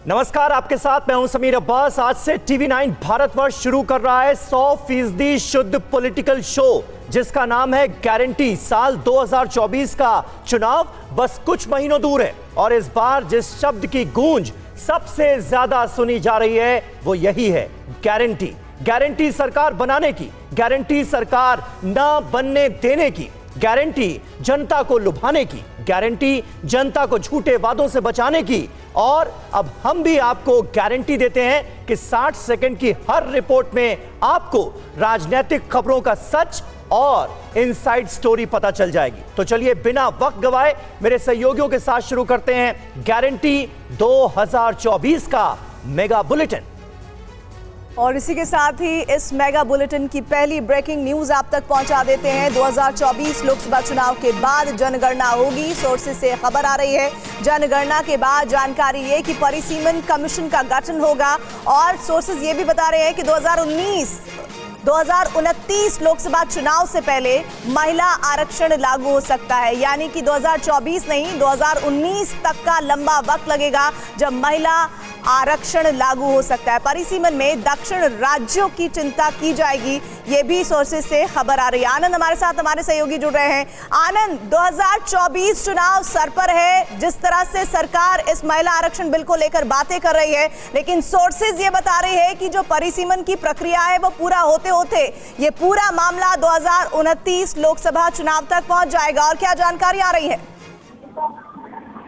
नमस्कार, आपके साथ मैं हूं समीर अब्बास। आज से TV9 भारतवर्ष शुरू कर रहा है 100% शुद्ध पॉलिटिकल शो जिसका नाम है गारंटी। साल 2024 का चुनाव बस कुछ महीनों दूर है और इस बार जिस शब्द की गूंज सबसे ज्यादा सुनी जा रही है वो यही है, गारंटी। गारंटी सरकार बनाने की, गारंटी सरकार ना बनने देने की, गारंटी जनता को लुभाने की, गारंटी जनता को झूठे वादों से बचाने की। और अब हम भी आपको गारंटी देते हैं कि 60 सेकंड की हर रिपोर्ट में आपको राजनीतिक खबरों का सच और इनसाइड स्टोरी पता चल जाएगी। तो चलिए बिना वक्त गवाए मेरे सहयोगियों के साथ शुरू करते हैं गारंटी 2024 का मेगा बुलेटिन। और इसी के साथ ही इस मेगा बुलेटिन की पहली ब्रेकिंग न्यूज आप तक पहुंचा देते हैं। 2024 लोकसभा चुनाव के बाद जनगणना होगी, सोर्सेज से खबर आ रही है। जनगणना के बाद जानकारी ये कि परिसीमन कमीशन का गठन होगा और सोर्सेज ये भी बता रहे हैं कि 2029 लोकसभा चुनाव से पहले महिला आरक्षण लागू हो सकता है। यानी कि 2024 नहीं, 2019 तक का लंबा वक्त लगेगा जब महिला आरक्षण लागू हो सकता है। परिसीमन में दक्षिण राज्यों की चिंता की जाएगी, ये भी सोर्सेज से खबर आ रही है। आनंद हमारे साथ, हमारे सहयोगी जुड़ रहे हैं। आनंद, 2024 चुनाव सर पर है। जिस तरह से सरकार इस महिला आरक्षण बिल को लेकर बातें कर रही है, लेकिन सोर्सेज ये बता रहे हैं कि जो परिसीमन की प्रक्रिया है वो पूरा होते होते ये पूरा मामला 2029 लोकसभा चुनाव तक पहुंच जाएगा। और क्या जानकारी आ रही है?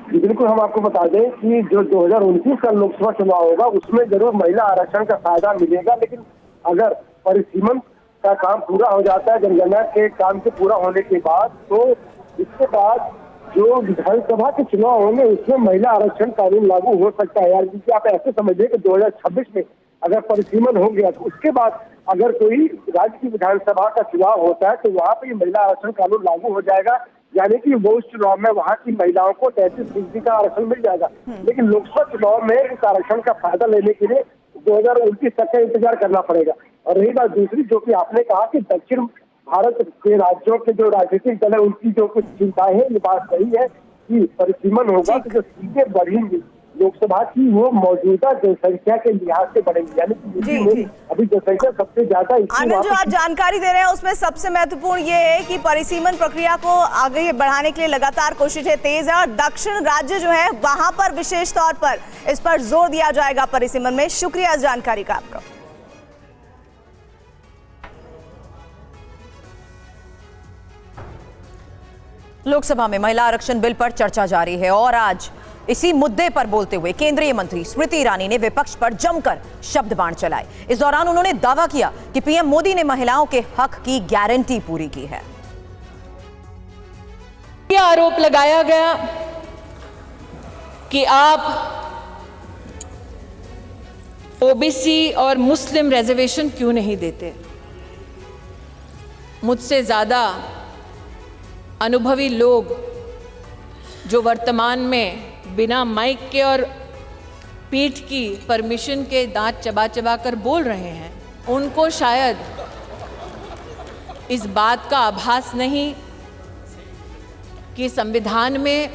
बिल्कुल, हम आपको बता दें कि जो 2029 का लोकसभा चुनाव होगा उसमें जरूर महिला आरक्षण का फायदा मिलेगा, लेकिन अगर परिसीमन का काम पूरा हो जाता है जनगणना के काम के पूरा होने के बाद, तो इसके बाद जो विधानसभा के चुनाव होंगे उसमें महिला आरक्षण कानून लागू हो सकता है। यार क्योंकि आप ऐसे समझिए कि 2026 में अगर परिसीमन हो गया तो उसके बाद अगर कोई राज्य की विधानसभा का चुनाव होता है तो वहाँ पे महिला आरक्षण कानून लागू हो जाएगा। यानी कि वो उस चुनाव में वहाँ की महिलाओं को 33% का आरक्षण मिल जाएगा। लेकिन लोकसभा चुनाव में इस आरक्षण का फायदा लेने के लिए 2029 तक का इंतजार करना पड़ेगा। और रही बात दूसरी, जो कि आपने कहा कि दक्षिण भारत के राज्यों के जो राजनीतिक दल है उनकी जो कुछ चिंताएं हैं, ये बात सही है कि परिसीमन होगा तो जो सीटें बढ़ेंगी लोकसभा की वो मौजूदा जनसंख्या के लिहाज से बढ़ेंगी। यानी कि अभी जनसंख्या सबसे ज्यादा। आनंद, जो आप जानकारी दे रहे हैं उसमें सबसे महत्वपूर्ण ये है कि परिसीमन प्रक्रिया को आगे बढ़ाने के लिए लगातार कोशिशें तेज है और दक्षिण राज्य जो है वहां पर विशेष तौर पर इस पर जोर दिया जाएगा परिसीमन में। शुक्रिया इस जानकारी का आपका। लोकसभा में महिला आरक्षण बिल पर चर्चा जारी है और आज इसी मुद्दे पर बोलते हुए केंद्रीय मंत्री स्मृति ईरानी ने विपक्ष पर जमकर शब्द बाण चलाए। इस दौरान उन्होंने दावा किया कि पीएम मोदी ने महिलाओं के हक की गारंटी पूरी की है। यह आरोप लगाया गया कि आप ओबीसी और मुस्लिम रिजर्वेशन क्यों नहीं देते। मुझसे ज्यादा अनुभवी लोग जो वर्तमान में बिना माइक के और पीठ की परमिशन के दांत चबा चबा कर बोल रहे हैं, उनको शायद इस बात का आभास नहीं कि संविधान में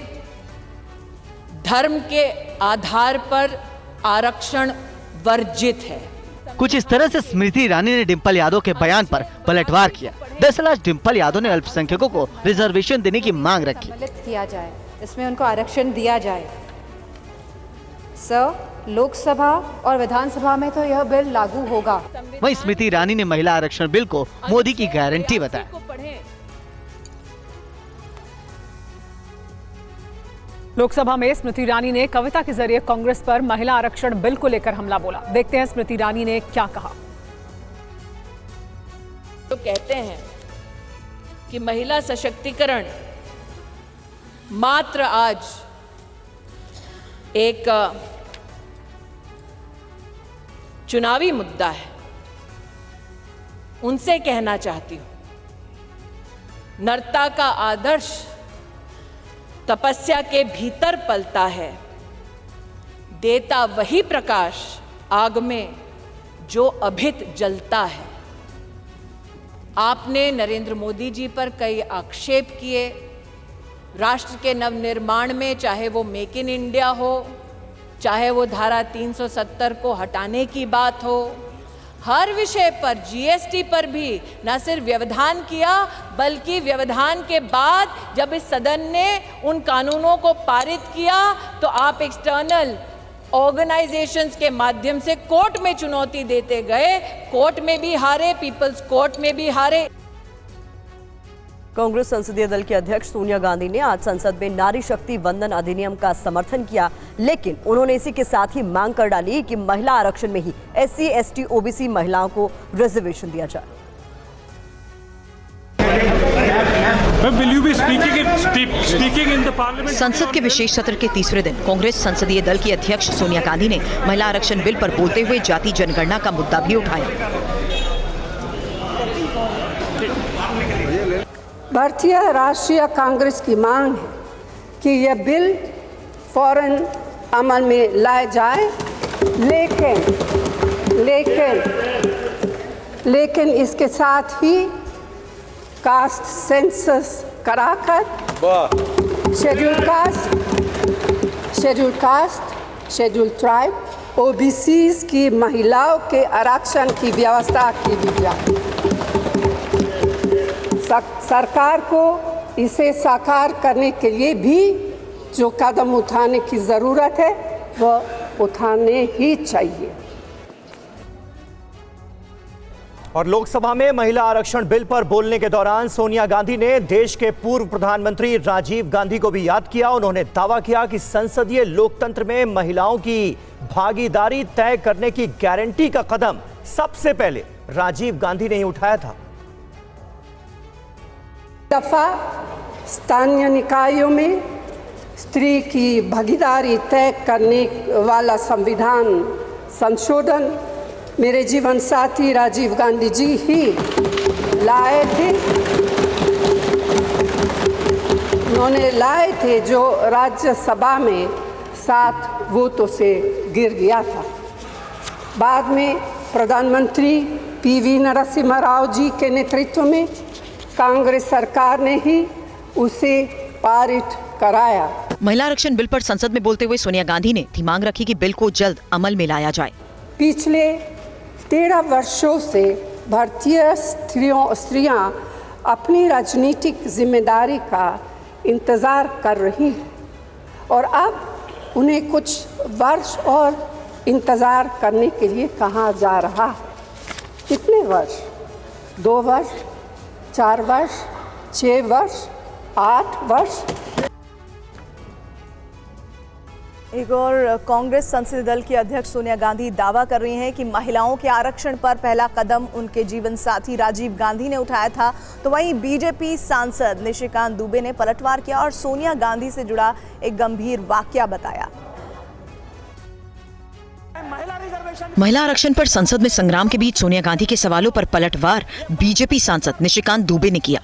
धर्म के आधार पर आरक्षण वर्जित है। कुछ इस तरह से स्मृति ईरानी ने डिंपल यादव के बयान पर पलटवार किया। दरअसल आज डिंपल यादव ने अल्पसंख्यकों को रिजर्वेशन देने की मांग रखी। किया जाए, इसमें उनको आरक्षण दिया जाए। सर, लोकसभा और विधानसभा में तो यह बिल लागू होगा। वहीं स्मृति ईरानी ने महिला आरक्षण बिल को मोदी की गारंटी बताया। लोकसभा में स्मृति ईरानी ने कविता के जरिए कांग्रेस पर महिला आरक्षण बिल को लेकर हमला बोला। देखते हैं स्मृति ईरानी ने क्या कहा। तो कहते हैं कि महिला सशक्तिकरण मात्र आज एक चुनावी मुद्दा है। उनसे कहना चाहती हूं, नरता का आदर्श तपस्या के भीतर पलता है, देता वही प्रकाश आग में जो अभित जलता है। आपने नरेंद्र मोदी जी पर कई आक्षेप किए, राष्ट्र के नवनिर्माण में, चाहे वो मेक इन इंडिया हो चाहे वो धारा 370 को हटाने की बात हो, हर विषय पर, जीएसटी पर भी न सिर्फ व्यवधान किया बल्कि व्यवधान के बाद जब इस सदन ने उन कानूनों को पारित किया तो आप एक्सटर्नल ऑर्गेनाइजेशंस के माध्यम से कोर्ट में चुनौती देते गए, कोर्ट में भी हारे, पीपल्स कोर्ट में भी हारे। कांग्रेस संसदीय दल की अध्यक्ष सोनिया गांधी ने आज संसद में नारी शक्ति वंदन अधिनियम का समर्थन किया, लेकिन उन्होंने इसी के साथ ही मांग कर डाली कि महिला आरक्षण में ही SC, ST, OBC महिलाओं को रिजर्वेशन दिया जाए। संसद के विशेष सत्र के तीसरे दिन कांग्रेस संसदीय दल की अध्यक्ष सोनिया गांधी ने महिला आरक्षण बिल पर बोलते हुए जाति जनगणना का मुद्दा भी उठाया। भारतीय राष्ट्रीय कांग्रेस की मांग है कि यह बिल फौरन अमल में लाया जाए, लेकिन इसके साथ ही कास्ट सेंसस कराकर schedule caste, schedule tribe, OBCs की महिलाओं के आरक्षण की व्यवस्था की भी जाए। सरकार को इसे साकार करने के लिए भी जो कदम उठाने की ज़रूरत है वह उठाने ही चाहिए। और लोकसभा में महिला आरक्षण बिल पर बोलने के दौरान सोनिया गांधी ने देश के पूर्व प्रधानमंत्री राजीव गांधी को भी याद किया। उन्होंने दावा किया कि संसदीय लोकतंत्र में महिलाओं की भागीदारी तय करने की गारंटी का कदम सबसे पहले राजीव गांधी ने ही उठाया था। दफा स्थानीय निकायों में स्त्री की भागीदारी तय करने वाला संविधान संशोधन मेरे जीवन साथी राजीव गांधी जी ही लाए थे। उन्होंने लाए थे जो राज्यसभा में 7 वोटों से गिर गया था। बाद में प्रधानमंत्री PV नरसिम्हा राव जी के नेतृत्व में कांग्रेस सरकार ने ही उसे पारित कराया। महिला आरक्षण बिल पर संसद में बोलते हुए सोनिया गांधी ने थी मांग रखी कि बिल को जल्द अमल में लाया जाए। पिछले 13 वर्षों से भारतीय स्त्रियां अपनी राजनीतिक जिम्मेदारी का इंतजार कर रही हैं और अब उन्हें कुछ वर्ष और इंतजार करने के लिए कहा जा रहा है। कितने वर्ष? 2 वर्ष, 4 वर्ष, 6 वर्ष, 8 वर्ष? एक और कांग्रेस संसदीय दल की अध्यक्ष सोनिया गांधी दावा कर रही हैं कि महिलाओं के आरक्षण पर पहला कदम उनके जीवन साथी राजीव गांधी ने उठाया था। तो वहीं बीजेपी सांसद निशिकांत दुबे ने पलटवार किया और सोनिया गांधी से जुड़ा एक गंभीर वाकया बताया। महिला आरक्षण पर संसद में संग्राम के बीच सोनिया गांधी के सवालों पर पलटवार बीजेपी सांसद निशिकांत दुबे ने किया।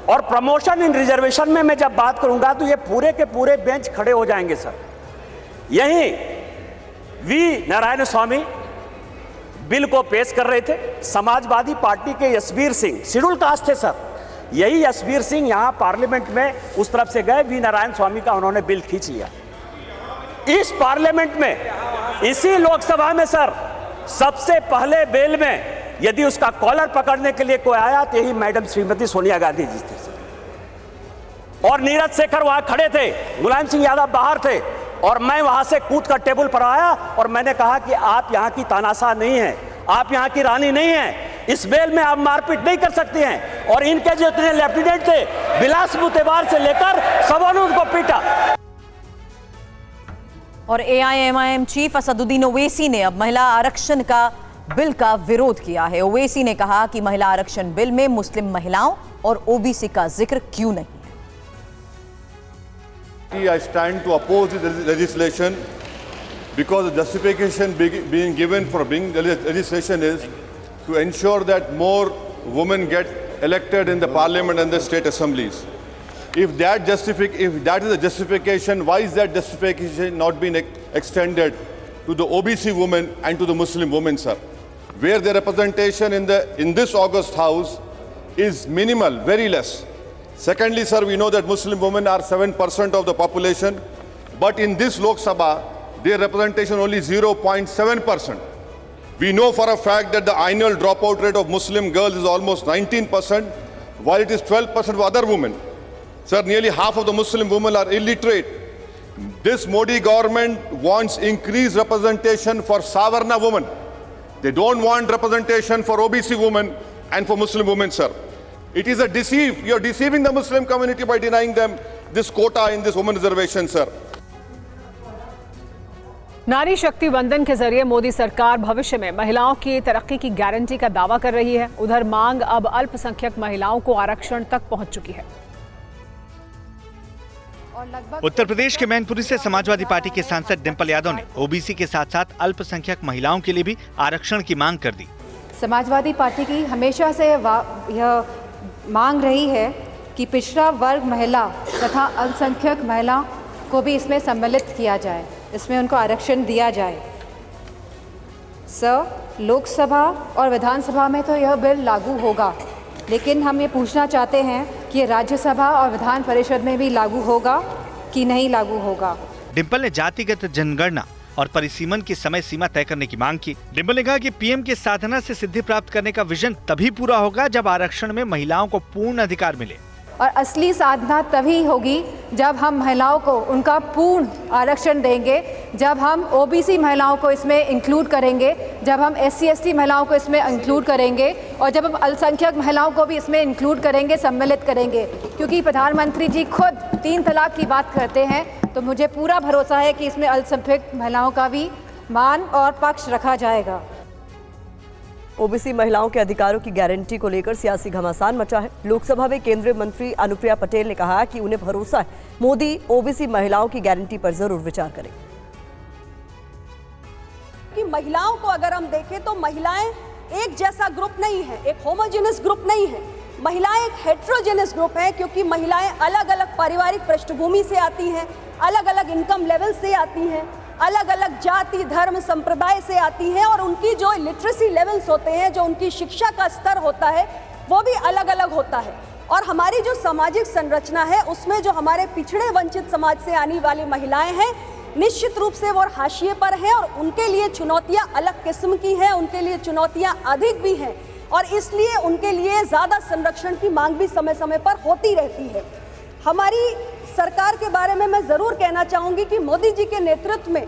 और प्रमोशन इन रिजर्वेशन में मैं जब बात करूंगा तो ये पूरे के पूरे बेंच खड़े हो जाएंगे सर। यही वी नारायण स्वामी बिल को पेश कर रहे थे। समाजवादी पार्टी के यशवीर सिंह शेड्यूल कास्ट थे सर। यही यशवीर सिंह यहां पार्लियामेंट में उस तरफ से गए, वी नारायण स्वामी का उन्होंने बिल खींच लिया। इस पार्लियामेंट में इसी लोकसभा में सर सबसे पहले बिल में यदि उसका कॉलर पकड़ने के लिए कोई आया तो यही मैडम श्रीमती सोनिया गांधी जी थे सर। और नीरज शेखर वहां खड़े थे, मुलायम सिंह यादव बाहर थे और मैं वहां से कूद कर टेबल पर आया और मैंने कहा कि आप यहां की तानाशाह नहीं हैं, आप यहां की रानी नहीं हैं, इस बेल में आप मारपीट नहीं कर सकती हैं। और इनके जो इतने लेफ्टिनेंट थे बिलास बुतेवार से लेकर सबों ने उनको पीटा। और AIMIM चीफ असदुद्दीन ओवैसी ने अब महिला आरक्षण का बिल का विरोध किया है। ओवैसी ने कहा कि महिला आरक्षण बिल में मुस्लिम महिलाओं और OBC का जिक्र क्यों नहीं। I stand to oppose this legislation because the justification being given for bringing the legislation is to ensure that more women get elected in the parliament and the state assemblies. If that is the justification, why is that justification not being extended to the OBC women and to the Muslim women, sir? Where the representation in this August House is minimal, very less. Secondly, sir, we know that Muslim women are 7% of the population, but in this Lok Sabha, their representation only 0.7%. We know for a fact that the annual dropout rate of Muslim girls is almost 19%, while it is 12% for other women. Sir, nearly half of the Muslim women are illiterate. This Modi government wants increased representation for Savarna women. They don't want representation for OBC women and for Muslim women, sir. It is a deceive. You're deceiving the Muslim community by denying them this quota in this women reservation, sir. नारी शक्ति वंदन के जरिए मोदी सरकार भविष्य में महिलाओं की तरक्की की गारंटी का दावा कर रही है। उधर मांग अब अल्पसंख्यक महिलाओं को आरक्षण तक पहुंच चुकी है। उत्तर प्रदेश के मैनपुरी से समाजवादी पार्टी के सांसद डिंपल यादव ने ओबीसी के साथ साथ अल्पसंख्यक महिलाओं के लिए भी आरक्षण की मांग कर दी। समाजवादी पार्टी की हमेशा से यह मांग रही है कि पिछड़ा वर्ग महिला तथा अल्पसंख्यक महिला को भी इसमें सम्मिलित किया जाए, इसमें उनको आरक्षण दिया जाए। लोकसभा और विधानसभा में तो यह बिल लागू होगा, लेकिन हम ये पूछना चाहते हैं कि राज्यसभा और विधान परिषद में भी लागू होगा कि नहीं लागू होगा। डिंपल ने जातिगत जनगणना और परिसीमन की समय सीमा तय करने की मांग की। डिंपल ने कहा कि पीएम के साधना से सिद्धि प्राप्त करने का विजन तभी पूरा होगा जब आरक्षण में महिलाओं को पूर्ण अधिकार मिले, और असली साधना तभी होगी जब हम महिलाओं को उनका पूर्ण आरक्षण देंगे, जब हम ओबीसी महिलाओं को इसमें इंक्लूड करेंगे, जब हम SC ST महिलाओं को इसमें इंक्लूड करेंगे और जब हम अल्पसंख्यक महिलाओं को भी इसमें इंक्लूड करेंगे, सम्मिलित करेंगे। क्योंकि प्रधानमंत्री जी खुद 3 तलाक की बात करते हैं, तो मुझे पूरा भरोसा है कि इसमें अल्पसंख्यक महिलाओं का भी मान और पक्ष रखा जाएगा। ओबीसी महिलाओं के अधिकारों की गारंटी को लेकर सियासी घमासान मचा है। लोकसभा में केंद्रीय मंत्री अनुप्रिया पटेल ने कहा कि उन्हें भरोसा है मोदी ओबीसी महिलाओं की गारंटी पर जरूर विचार करेंगे। कि महिलाओं को अगर हम देखें तो महिलाएं एक जैसा ग्रुप नहीं है, एक होमोजेनस ग्रुप नहीं है। महिलाएं एक हेट्रोजेनस ग्रुप है, क्योंकि महिलाएं अलग अलग पारिवारिक पृष्ठभूमि से आती हैं, अलग अलग इनकम लेवल से आती हैं, अलग अलग जाति धर्म संप्रदाय से आती हैं, और उनकी जो लिटरेसी लेवल्स होते हैं, जो उनकी शिक्षा का स्तर होता है, वो भी अलग अलग होता है। और हमारी जो सामाजिक संरचना है उसमें जो हमारे पिछड़े वंचित समाज से आने वाली महिलाएं हैं, निश्चित रूप से वो हाशिए पर हैं और उनके लिए चुनौतियां अलग किस्म की हैं, उनके लिए चुनौतियां अधिक भी हैं, और इसलिए उनके लिए ज़्यादा संरक्षण की मांग भी समय समय पर होती रहती है। हमारी सरकार के बारे में मैं ज़रूर कहना चाहूँगी कि मोदी जी के नेतृत्व में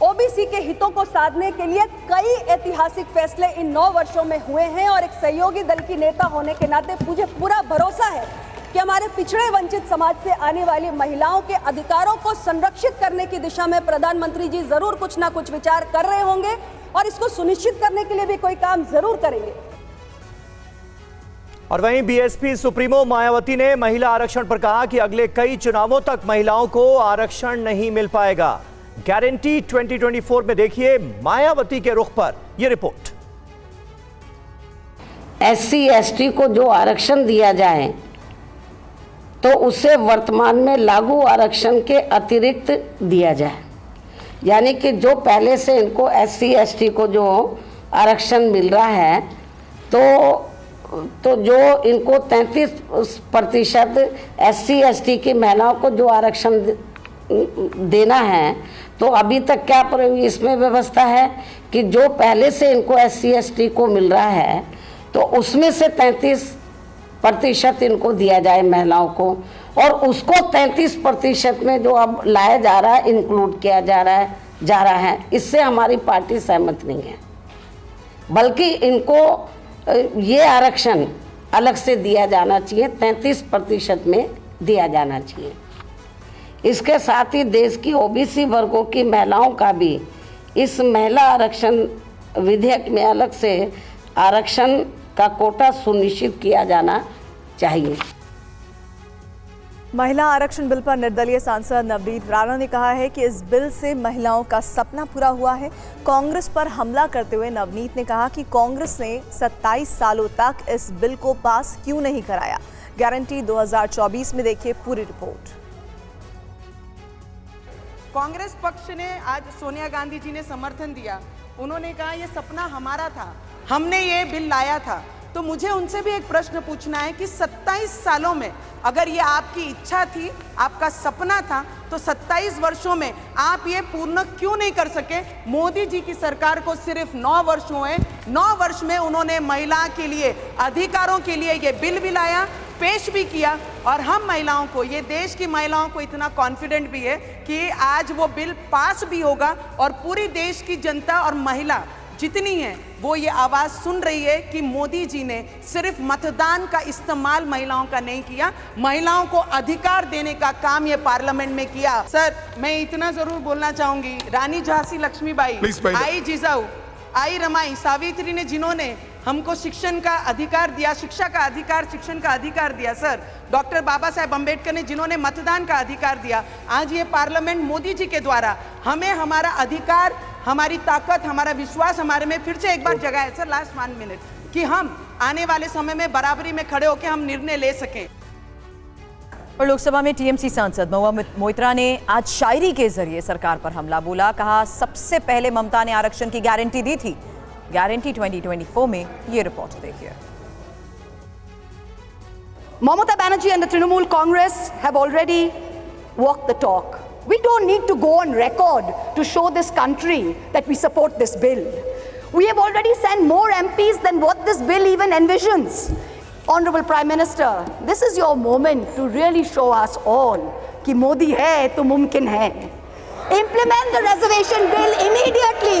ओबीसी के हितों को साधने के लिए कई ऐतिहासिक फैसले इन 9 वर्षों में हुए हैं, और एक सहयोगी दल की नेता होने के नाते मुझे पूरा भरोसा है कि हमारे पिछड़े वंचित समाज से आने वाली महिलाओं के अधिकारों को संरक्षित करने की दिशा में प्रधानमंत्री जी जरूर कुछ ना कुछ विचार कर रहे होंगे, और इसको सुनिश्चित करने के लिए भी कोई काम जरूर करेंगे। और वहीं बीएसपी सुप्रीमो मायावती ने महिला आरक्षण पर कहा कि अगले कई चुनावों तक महिलाओं को आरक्षण नहीं मिल पाएगा। गारंटी 2024 में देखिए मायावती के रुख पर यह रिपोर्ट। SC ST को जो आरक्षण दिया जाए तो उसे वर्तमान में लागू आरक्षण के अतिरिक्त दिया जाए, यानी कि जो पहले से इनको SC ST को जो आरक्षण मिल रहा है तो जो इनको 33% SC ST की महिलाओं को जो आरक्षण देना है, तो अभी तक क्या इसमें व्यवस्था है कि जो पहले से इनको SC ST को मिल रहा है तो उसमें से 33% इनको दिया जाए महिलाओं को, और उसको 33% में जो अब लाया जा रहा है, इंक्लूड किया जा रहा है। इससे हमारी पार्टी सहमत नहीं है, बल्कि इनको ये आरक्षण अलग से दिया जाना चाहिए, 33% में दिया जाना चाहिए। इसके साथ ही देश की ओबीसी वर्गों की महिलाओं का भी इस महिला आरक्षण विधेयक में अलग से आरक्षण का कोटा सुनिश्चित किया जाना चाहिए। महिला आरक्षण बिल पर निर्दलीय सांसद नवनीत राणा ने कहा है कि इस बिल से महिलाओं का सपना पूरा हुआ है। कांग्रेस पर हमला करते हुए नवनीत ने कहा कि कांग्रेस ने 27 सालों तक इस बिल को पास क्यों नहीं कराया। गारंटी 2024 में देखिए पूरी रिपोर्ट। कांग्रेस पक्ष ने आज सोनिया गांधी जी ने समर्थन दिया। उन्होंने कहा ये सपना हमारा था, हमने ये बिल लाया था। तो मुझे उनसे भी एक प्रश्न पूछना है कि 27 सालों में अगर ये आपकी इच्छा थी, आपका सपना था, तो 27 वर्षों में आप ये पूर्ण क्यों नहीं कर सके? मोदी जी की सरकार को सिर्फ 9 वर्ष हुए। 9 वर्ष में उन्होंने महिला के लिए, अधिकारों के लिए ये बिल भी लाया, पेश भी किया, और हम महिलाओं को, ये देश की महिलाओं को इतना कॉन्फिडेंट भी है कि आज वो बिल पास भी होगा और पूरी देश की जनता और महिला जितनी है वो ये आवाज़ सुन रही है कि मोदी जी ने सिर्फ मतदान का इस्तेमाल महिलाओं का नहीं किया, महिलाओं को अधिकार देने का काम ये पार्लियामेंट में किया। सर, मैं इतना ज़रूर बोलना चाहूँगी, रानी झांसी लक्ष्मीबाई, आई जिजाऊ, आई रमाई, सावित्री ने जिन्होंने हमको शिक्षण का अधिकार दिया, शिक्षा का अधिकार, शिक्षण का अधिकार दिया, सर, डॉक्टर बाबा साहेब अम्बेडकर ने जिन्होंने मतदान का अधिकार दिया, आज ये पार्लियामेंट मोदी जी के द्वारा हमें हमारा अधिकार, हमारी ताकत, हमारा विश्वास हमारे में फिर से एक बार जगाया। सर, लास्ट 1 मिनट, कि हम आने वाले समय में बराबरी में खड़े होकर हम निर्णय ले सकें। और लोकसभा में टीएमसी सांसद महुआ मोइत्रा ने आज शायरी के जरिए सरकार पर हमला बोला। कहा, सबसे पहले ममता ने आरक्षण की गारंटी दी थी, गारंटी 2024 में। ये रिपोर्ट देखिए। Mamata Banerjee and the Trinamool Congress have already walked the talk. We don't need to go on record to show this country that we support this bill. We have already sent more MPs than what this bill even envisions. Honorable Prime Minister, this is your moment to really show us all कि मोदी है तो मुमकिन है. Implement the reservation bill immediately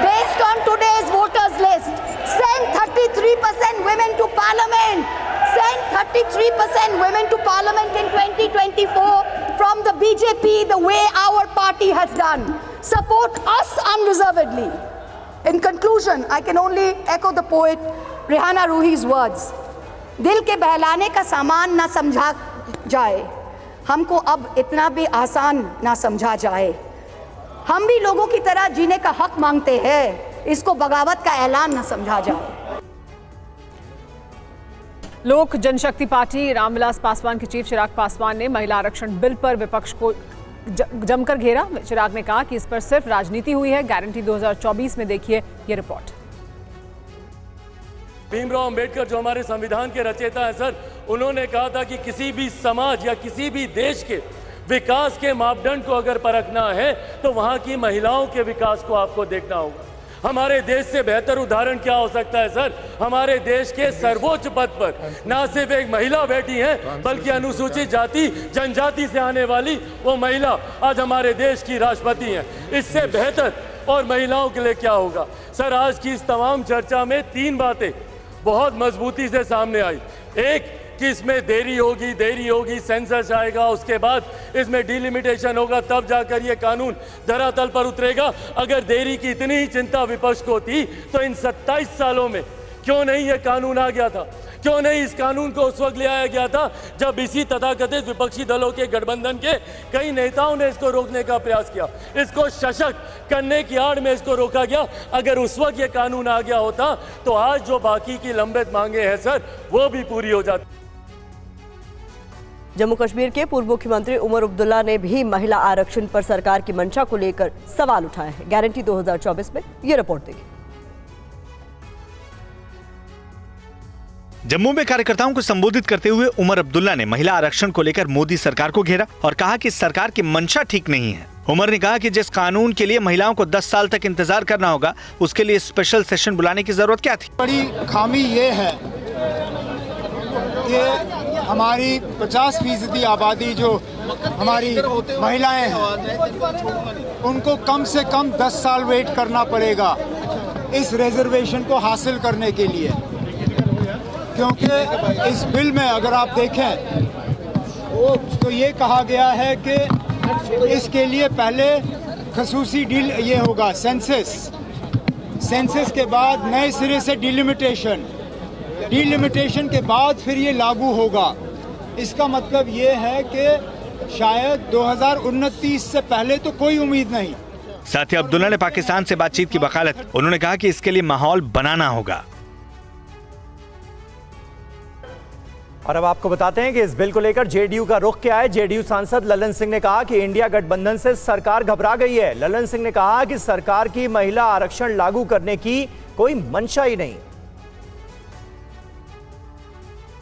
based on today's voters list. Send 33% women to parliament. Send 33% women to parliament in 2024 from the BJP the way our party has done. Support us unreservedly. In conclusion, I can only echo the poet Rihanna Ruhi's words. दिल के बहलाने का सामान ना समझा जाए, हमको अब इतना भी आसान ना समझा जाए. हम भी लोगों की तरह जीने का हक मांगते हैं, इसको बगावत का ऐलान ना समझा जाए. लोक जनशक्ति पार्टी रामविलास पासवान के चीफ चिराग पासवान ने महिला आरक्षण बिल पर विपक्ष को जमकर घेरा. चिराग ने कहा कि इस पर सिर्फ राजनीति हुई है. गारंटी 2024 में देखिए ये रिपोर्ट. भीमराव अंबेडकर जो हमारे संविधान के रचयिता हैं सर, उन्होंने कहा था कि किसी भी समाज या किसी भी देश के विकास के मापदंड को अगर परखना है तो वहाँ की महिलाओं के विकास को आपको देखना होगा. हमारे देश से बेहतर उदाहरण क्या हो सकता है सर? हमारे देश के सर्वोच्च पद पर ना सिर्फ एक महिला बैठी है, बल्कि अनुसूचित जाति जनजाति से आने वाली वो महिला आज हमारे देश की राष्ट्रपति हैं. इससे बेहतर और महिलाओं के लिए क्या होगा सर? आज की इस तमाम चर्चा में 3 बातें बहुत मजबूती से सामने आई. एक कि इसमें देरी होगी, सेंसस आएगा, उसके बाद इसमें डिलिमिटेशन होगा, तब जाकर ये कानून धरातल पर उतरेगा. अगर देरी की इतनी ही चिंता विपक्ष को थी तो इन 27 सालों में क्यों नहीं ये कानून आ गया था? क्यों नहीं इस कानून को उस वक्त ले आया गया था जब इसी तथाकथित विपक्षी दलों के गठबंधन के कई नेताओं ने इसको रोकने का प्रयास किया, इसको सशक्त करने की आड़ में इसको रोका गया. अगर उस वक्त ये कानून आ गया होता तो आज जो बाकी की लंबित मांगे हैं सर, वो भी पूरी हो जाती. जम्मू कश्मीर के पूर्व मुख्यमंत्री उमर अब्दुल्ला ने भी महिला आरक्षण पर सरकार की मंशा को लेकर सवाल उठाए हैं. गारंटी 2024 में ये रिपोर्ट देखिए. जम्मू में कार्यकर्ताओं को संबोधित करते हुए उमर अब्दुल्ला ने महिला आरक्षण को लेकर मोदी सरकार को घेरा और कहा कि सरकार की मंशा ठीक नहीं है. उमर ने कहा कि जिस कानून के लिए महिलाओं को 10 साल तक इंतजार करना होगा, उसके लिए स्पेशल सेशन बुलाने की जरूरत क्या थी? बड़ी खामी ये है कि हमारी 50% आबादी जो हमारी महिलाएं हैं, उनको कम से कम 10 साल वेट करना पड़ेगा इस रिजर्वेशन को हासिल करने के लिए. क्योंकि इस बिल में अगर आप देखें तो ये कहा गया है कि इसके लिए पहले खसूसी डील ये होगा सेंसस के बाद नए सिरे से डिलिमिटेशन के बाद फिर ये लागू होगा. इसका मतलब ये है कि शायद 2029 से पहले तो कोई उम्मीद नहीं. साथ ही अब्दुल्ला ने पाकिस्तान से बातचीत की वकालत. उन्होंने कहा कि इसके लिए माहौल बनाना होगा. और अब आपको बताते हैं कि इस बिल को लेकर जेडीयू का रुख क्या है. जेडीयू सांसद ललन सिंह ने कहा कि इंडिया गठबंधन से सरकार घबरा गई है. ललन सिंह ने कहा कि सरकार की महिला आरक्षण लागू करने की कोई मंशा ही नहीं.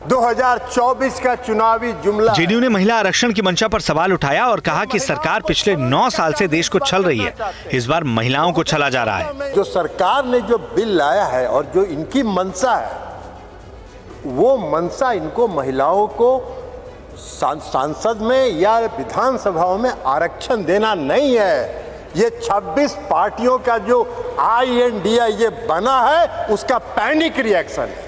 2024 का चुनावी जुमला। जेडीयू ने महिला आरक्षण की मंशा पर सवाल उठाया और कहा कि सरकार पिछले 9 साल से देश को छल रही है, इस बार महिलाओं को छला जा रहा है। जो सरकार ने जो बिल लाया है और जो इनकी मंशा है, वो मंशा इनको महिलाओं को सांसद में या विधानसभाओं में आरक्षण देना नहीं है। ये 26 पार्टियों का जो INDA ये बना है, उसका पैनिक रिएक्शन है।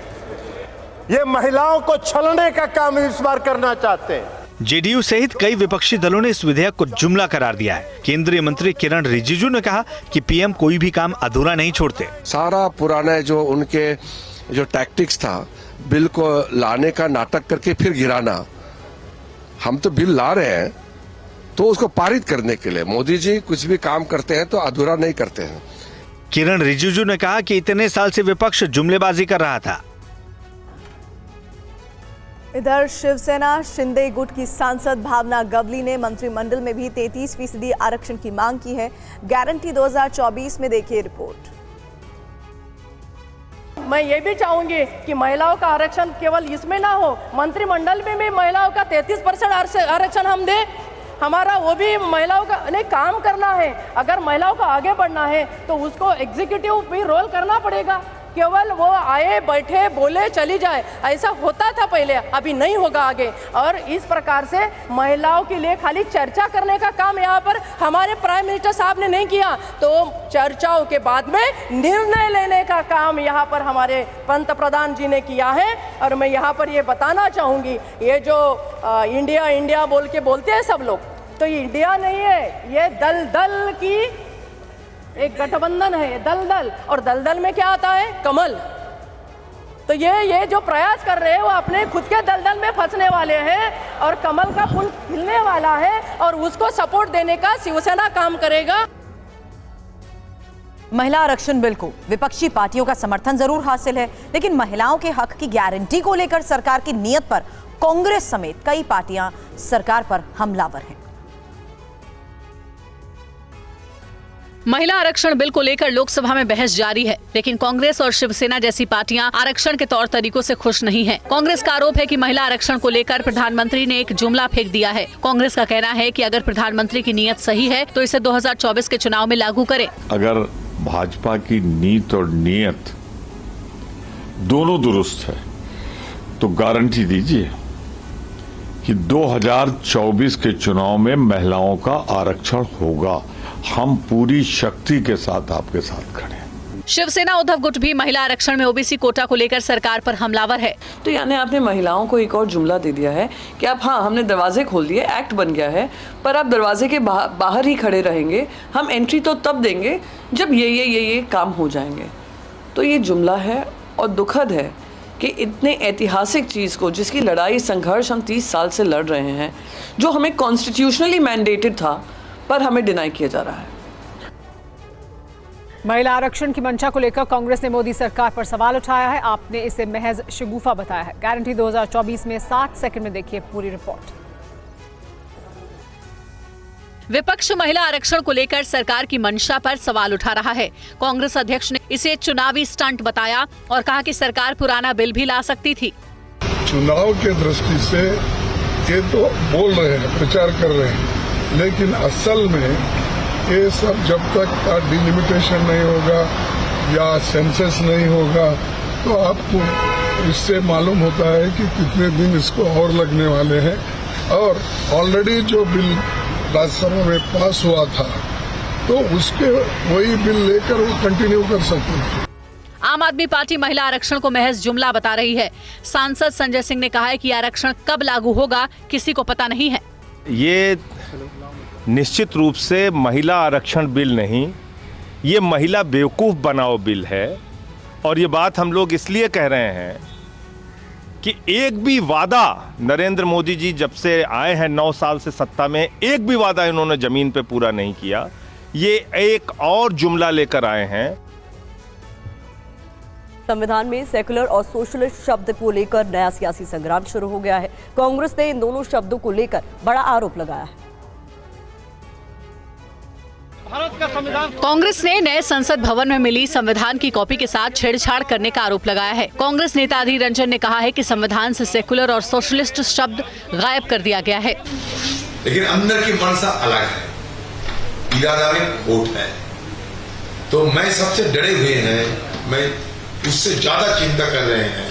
ये महिलाओं को छलने का काम इस बार करना चाहते हैं। जेडीयू सहित कई विपक्षी दलों ने इस विधेयक को जुमला करार दिया है। केंद्रीय मंत्री किरण रिजिजू ने कहा कि पीएम कोई भी काम अधूरा नहीं छोड़ते। सारा पुराने जो उनके जो टैक्टिक्स था, बिल को लाने का नाटक करके फिर गिराना, हम तो बिल ला रहे हैं तो उसको पारित करने के लिए मोदी जी कुछ भी काम करते हैं तो अधूरा नहीं करते हैं। किरण रिजिजू ने कहा कि इतने साल से विपक्ष जुमलेबाजी कर रहा था। इधर शिवसेना शिंदे गुट की सांसद भावना गवली ने मंत्रिमंडल में भी 33% आरक्षण की मांग की है। गारंटी 2024 में देखिए रिपोर्ट। मैं ये भी चाहूंगी कि महिलाओं का आरक्षण केवल इसमें ना हो, मंत्रिमंडल में भी महिलाओं का 33% आरक्षण हम दे। हमारा वो भी महिलाओं का नहीं काम करना है। अगर महिलाओं को आगे बढ़ना है तो उसको एग्जीक्यूटिव भी रोल करना पड़ेगा। केवल वो आए बैठे बोले चली जाए, ऐसा होता था पहले, अभी नहीं होगा आगे। और इस प्रकार से महिलाओं के लिए खाली चर्चा करने का काम यहाँ पर हमारे प्राइम मिनिस्टर साहब ने नहीं किया, तो चर्चाओं के बाद में निर्णय लेने का काम यहाँ पर हमारे पंत प्रधान जी ने किया है। और मैं यहाँ पर ये बताना चाहूँगी, ये जो इंडिया इंडिया बोलते हैं सब लोग, तो ये इंडिया नहीं है, ये दल की एक गठबंधन है, दल। और दल में क्या आता है? कमल। तो ये जो प्रयास कर रहे हैं वो अपने खुद के दलदल में फंसने वाले हैं और कमल का फूल खिलने वाला है और उसको सपोर्ट देने का शिवसेना काम करेगा। महिला आरक्षण बिल को विपक्षी पार्टियों का समर्थन जरूर हासिल है, लेकिन महिलाओं के हक की गारंटी को लेकर सरकार की नीयत पर कांग्रेस समेत कई पार्टियां सरकार पर हमलावर हैं। महिला आरक्षण बिल को लेकर लोकसभा में बहस जारी है, लेकिन कांग्रेस और शिवसेना जैसी पार्टियां आरक्षण के तौर तरीकों से खुश नहीं हैं। कांग्रेस का आरोप है कि महिला आरक्षण को लेकर प्रधानमंत्री ने एक जुमला फेंक दिया है। कांग्रेस का कहना है कि अगर प्रधानमंत्री की नीयत सही है तो इसे 2024 के चुनाव में लागू करें। अगर भाजपा की नीयत और नियत दोनों दुरुस्त है तो गारंटी दीजिए कि 2024 के चुनाव में महिलाओं का आरक्षण होगा। हम पूरी शक्ति के साथ आपके साथ खड़े हैं। शिवसेना उद्धव गुट भी महिला आरक्षण में ओबीसी कोटा को लेकर सरकार पर हमलावर है। तो यानी आपने महिलाओं को एक और जुमला दे दिया है कि आप, हाँ हमने दरवाजे खोल दिए, एक्ट बन गया है, पर आप दरवाजे के बाहर ही खड़े रहेंगे, हम एंट्री तो तब देंगे जब ये काम हो जाएंगे। तो ये जुमला है और दुखद है कि इतने ऐतिहासिक चीज़ को, जिसकी लड़ाई संघर्ष हम 30 साल से लड़ रहे हैं, जो हमें कॉन्स्टिट्यूशनली मैंडेटेड था, पर हमें डिनाई किया जा रहा है। महिला आरक्षण की मंशा को लेकर कांग्रेस ने मोदी सरकार पर सवाल उठाया है। आपने इसे महज शगुफा बताया है। गारंटी 2024 में 60 सेकंड में देखिए पूरी रिपोर्ट। विपक्ष महिला आरक्षण को लेकर सरकार की मंशा पर सवाल उठा रहा है। कांग्रेस अध्यक्ष ने इसे चुनावी स्टंट बताया और कहा कि सरकार पुराना बिल भी ला सकती थी। चुनाव के दृष्टि से ये तो बोल रहे हैं, प्रचार कर रहे हैं, लेकिन असल में ये सब जब तक डिलिमिटेशन नहीं होगा या सेंसस नहीं होगा तो आपको इससे मालूम होता है कि कितने दिन इसको और लगने वाले हैं। और ऑलरेडी जो बिल राज्यसभा में पास हुआ था तो उसके वही बिल लेकर वो कंटिन्यू कर सकते हैं। आम आदमी पार्टी महिला आरक्षण को महज जुमला बता रही है। सांसद संजय सिंह ने कहा है कि आरक्षण कब लागू होगा किसी को पता नहीं है। ये निश्चित रूप से महिला आरक्षण बिल नहीं, ये महिला बेवकूफ़ बनाओ बिल है। और ये बात हम लोग इसलिए कह रहे हैं कि एक भी वादा नरेंद्र मोदी जी जब से आए हैं 9 साल से सत्ता में, एक भी वादा इन्होंने जमीन पे पूरा नहीं किया। ये एक और जुमला लेकर आए हैं। संविधान में सेकुलर और सोशलिस्ट शब्द को लेकर नया सियासी संग्राम शुरू हो गया है। कांग्रेस ने इन दोनों शब्दों को लेकर बड़ा आरोप लगाया है। कांग्रेस ने नए संसद भवन में मिली संविधान की कॉपी के साथ छेड़छाड़ करने का आरोप लगाया है। कांग्रेस नेता अधीर रंजन ने कहा है कि संविधान से सेकुलर और सोशलिस्ट शब्द गायब कर दिया गया है, लेकिन अंदर की मनसा अलग है, इरादा में खोट है। तो मैं सबसे डरे हुए हैं, मैं उससे ज्यादा चिंता कर रहे हैं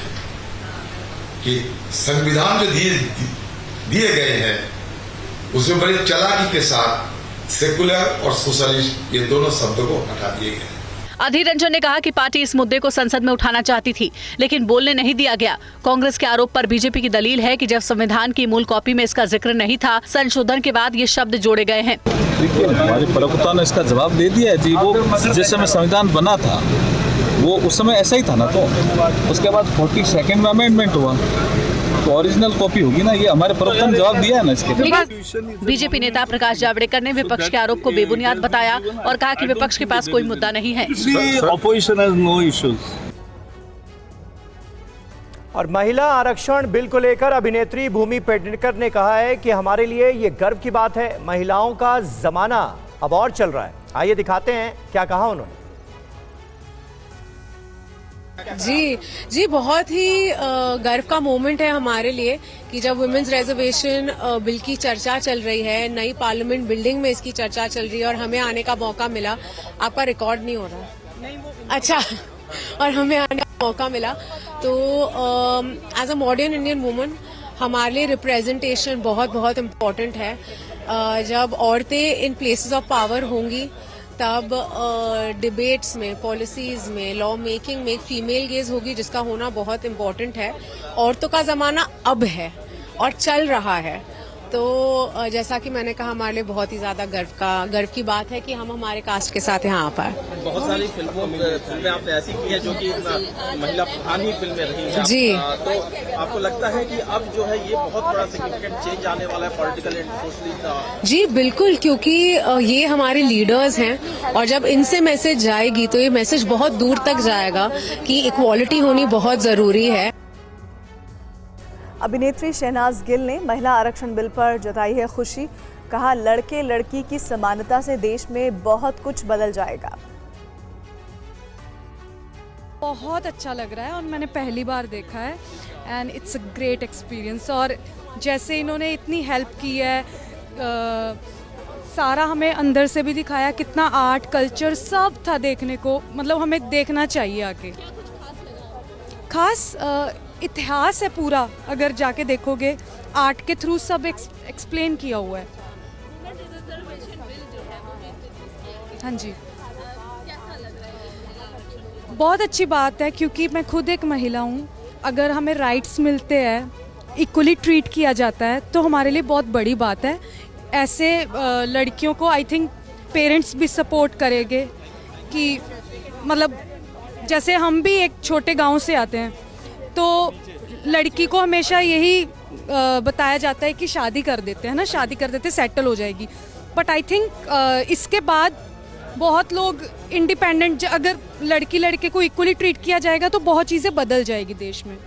कि संविधान जो दिए गए हैं उसमें बड़ी चालाकी के साथ सेकुलर और सोशलिस्ट ये दोनों शब्दों को हटा दिए गए। अधीर रंजन ने कहा कि पार्टी इस मुद्दे को संसद में उठाना चाहती थी, लेकिन बोलने नहीं दिया गया। कांग्रेस के आरोप पर बीजेपी की दलील है कि जब संविधान की मूल कॉपी में इसका जिक्र नहीं था, संशोधन के बाद ये शब्द जोड़े गए हैं। देखिए, हमारे प्रवक्ता ने इसका जवाब दे दिया है जी। वो जिस समय संविधान बना था वो उस समय ऐसा ही था ना, तो उसके बाद 42nd में अमेंडमेंट हुआ तो ओरिजिनल कॉपी होगी ना। ये हमारे प्रवक्ता ने जवाब दिया है ना इसके। बीजेपी नेता प्रकाश जावड़ेकर ने विपक्ष के आरोप को बेबुनियाद बताया और कहा कि विपक्ष के पास कोई मुद्दा नहीं है। Opposition has no issues. और महिला आरक्षण बिल को लेकर अभिनेत्री भूमि पेडनेकर ने कहा है कि हमारे लिए ये गर्व की बात है, महिलाओं का जमाना अब और चल रहा है। आइए दिखाते हैं क्या कहा उन्होंने। जी, बहुत ही गर्व का मोमेंट है हमारे लिए कि जब वुमेन्स रिजर्वेशन बिल की चर्चा चल रही है, नई पार्लियामेंट बिल्डिंग में इसकी चर्चा चल रही है और हमें आने का मौका मिला। आपका रिकॉर्ड नहीं हो रहा, अच्छा, और हमें आने का मौका मिला। तो as a modern Indian woman हमारे लिए रिप्रेजेंटेशन बहुत इम्पोर्टेंट है। जब औरतें इन प्लेसेस ऑफ पावर होंगी तब डिबेट्स में, पॉलिसीज में, लॉ मेकिंग में एक फीमेल गेज होगी, जिसका होना बहुत इम्पोर्टेंट है। औरतों का जमाना अब है और चल रहा है। तो जैसा कि मैंने कहा, हमारे लिए बहुत ही ज्यादा गर्व की बात है कि हम हमारे कास्ट के साथ यहाँ आ पाए। बहुत सारी फिल्में आपने ऐसी की है जो कि महिला प्रधान ही फिल्में रही हैं जी। तो आपको लगता है कि अब जो है ये बहुत बड़ा सिग्निफिकेंट चेंज आने वाला है पॉलिटिकल एंड सोशली? जी बिल्कुल, क्योंकि ये हमारे लीडर्स हैं और जब इनसे मैसेज जाएगी तो ये मैसेज बहुत दूर तक जाएगा कि इक्वालिटी होनी बहुत जरूरी है। अभिनेत्री शहनाज गिल ने महिला आरक्षण बिल पर जताई है खुशी। कहा, लड़के लड़की की समानता से देश में बहुत कुछ बदल जाएगा। बहुत अच्छा लग रहा है और मैंने पहली बार देखा है and it's a great experience. और जैसे इन्होंने इतनी हेल्प की है, सारा हमें अंदर से भी दिखाया, कितना आर्ट कल्चर सब था देखने को, मतलब हमें देखना चाहिए आके। खास इतिहास है पूरा, अगर जाके देखोगे आर्ट के थ्रू सब एक्सप्लेन किया हुआ है। हाँ जी, बहुत अच्छी बात है क्योंकि मैं खुद एक महिला हूँ। अगर हमें राइट्स मिलते हैं, इक्वली ट्रीट किया जाता है तो हमारे लिए बहुत बड़ी बात है। ऐसे लड़कियों को आई थिंक पेरेंट्स भी सपोर्ट करेंगे कि मतलब जैसे हम भी एक छोटे गांव से आते हैं तो लड़की को हमेशा यही बताया जाता है कि शादी कर देते हैं ना, शादी कर देते सेटल हो जाएगी। बट आई थिंक इसके बाद बहुत लोग इंडिपेंडेंट, अगर लड़की लड़के को इक्वली ट्रीट किया जाएगा तो बहुत चीज़ें बदल जाएगी देश में।